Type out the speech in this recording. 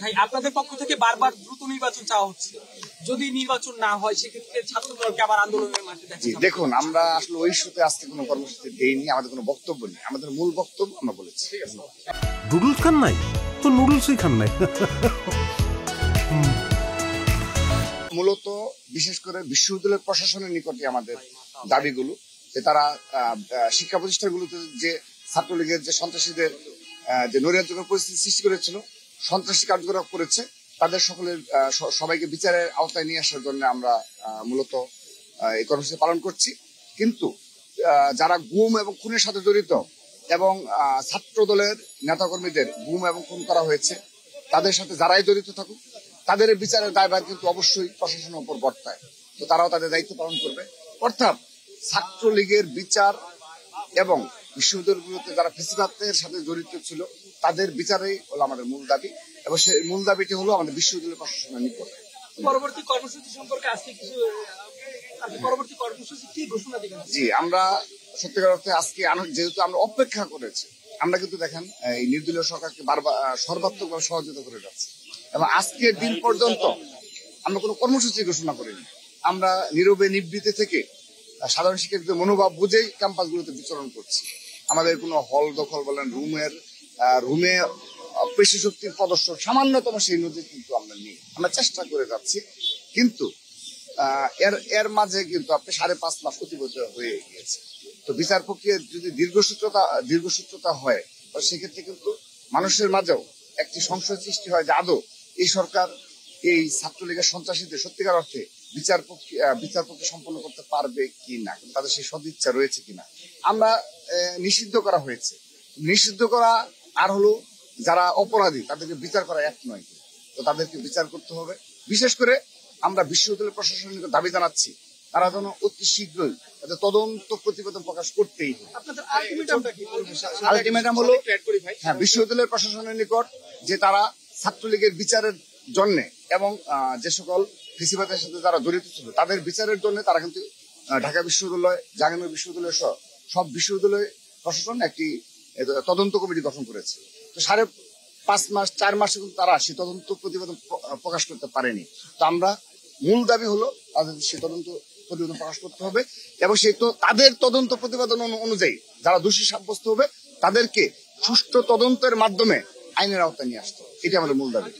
ভাই আপনাদের পক্ষ থেকে বারবার দ্রুত নির্বাচন চাওয়া হচ্ছে, যদি নির্বাচন না হয় সেক্ষেত্রে ছাত্রদলকে আবার আন্দোলনের মাঠে দেখা যাবে। দেখুন, আমরা আসলে ওই ইস্যুতে আজকে কোনো কর্মসূচি দেইনি, আমাদের কোনো বক্তব্য নেই। আমাদের মূল বক্তব্য আমরা বলেছি। নুডলস খান নাই তো নুডলসই খান নাই। মূলত বিশেষ করে বিশ্ববিদ্যালয় প্রশাসনের নিকটে আমাদের দাবিগুলো, যে তারা শিক্ষা প্রতিষ্ঠানগুলোতে যে ছাত্রলীগের যে সন্ত্রাসীদের যে নৈরাজ্যকর পরিস্থিতি সৃষ্টি করেছিল, সন্ত্রাসী কার্যকলাপ করেছে, তাদের সকলের সবাইকে বিচারের আওতায় নিয়ে আসার জন্য আমরা মূলত এই কর্মসূচি পালন করছি। কিন্তু যারা গুম এবং খুনের সাথে জড়িত এবং ছাত্র দলের নেতাকর্মীদের গুম এবং খুন করা হয়েছে, তাদের সাথে যারাই জড়িত থাকুক, তাদের বিচারের দায়ভার কিন্তু অবশ্যই প্রশাসনের উপর বর্তায়। তো তারাও তাদের দায়িত্ব পালন করবে। অর্থাৎ ছাত্রলীগের বিচার এবং বিশ্ববিদ্যালয়গুলোতে যারা ফ্যাসিবাদের সাথে জড়িত ছিল তাদের বিচারেই হলো আমাদের মূল দাবি, এবং সেই মূল দাবিটি হলো আমাদের বিশ্ববিদ্যালয় প্রশাসনের নিকট। পরবর্তী কর্মসূচি সম্পর্কে আজকে কিছু পরবর্তী কর্মসূচি কি ঘোষণা দিবেন? জি, আমরা সত্যিকার অর্থে আজকে যেহেতু আমরা অপেক্ষা করেছি, আমরা কিন্তু দেখেন এই নির্দলীয় সরকারকে বারবার সর্বাত্মকভাবে সহযোগিতা করে যাচ্ছি, এবং আজকের দিন পর্যন্ত আমরা কোনো কর্মসূচি ঘোষণা করিনি। আমরা নীরবে নিবৃত্তি থেকে সাধারণ শিক্ষার্থীদের মনোভাব বুঝেই ক্যাম্পাসগুলোতে বিচরণ করছি। আমাদের কোনো হল দখল বলেন, রুমে পেশি শক্তির প্রদর্শন সামান্যতম সেই নজির কিন্তু আমরা নেই। আমরা চেষ্টা করে যাচ্ছি, কিন্তু এর মাঝে কিন্তু আপনি 5.5 মাস অতিবাহিত হয়ে গিয়েছে। তো বিচার প্রক্রিয়া যদি দীর্ঘসূত্রতা হয়, সেক্ষেত্রে কিন্তু মানুষের মাঝেও একটি সংশয় সৃষ্টি হয় যে আদৌ এই সরকার এই ছাত্রলীগের সন্ত্রাসীদের সত্যিকার অর্থে বিচার প্রক্রিয়া সম্পন্ন করতে পারবে কিনা, তাদের সেই সদিচ্ছা রয়েছে কিনা। আমরা নিষিদ্ধ করা হয়েছে, নিষিদ্ধ করা আর হলো যারা অপরাধী তাদেরকে বিচার করা এক নয়, তো তাদেরকে বিচার করতে হবে। বিশেষ করে আমরা বিশ্ববিদ্যালয় প্রশাসনের দাবি জানাচ্ছি, তারা যেন অতি শীঘ্রই তদন্ত প্রতিবেদন প্রকাশ করতেই হবে। আলটিমেটাম হলো বিশ্ববিদ্যালয় প্রশাসনের নিকট যে তারা ছাত্রলীগের বিচারের জন্য এবং যে সকল ফ্যাসিবাদের সাথে যারা জড়িত ছিল তাদের বিচারের জন্য তারা কিন্তু ঢাকা বিশ্ববিদ্যালয়, জাহাঙ্গীরনগর বিশ্ববিদ্যালয় সহ সব বিশ্ববিদ্যালয় প্রশাসন একটি তদন্ত কমিটি গঠন করেছে। তো 4 মাসে কিন্তু তারা সেই তদন্ত প্রতিবেদন প্রকাশ করতে পারেনি। তো আমরা মূল দাবি হলো তাদের সেই তদন্ত প্রতিবেদন প্রকাশ করতে হবে, এবং সেই তাদের তদন্ত প্রতিবেদন অনুযায়ী যারা দোষী সাব্যস্ত হবে তাদেরকে সুষ্ঠু তদন্তের মাধ্যমে আইনের আওতায় নিয়ে আসতে হবে। এটি আমাদের মূল দাবি।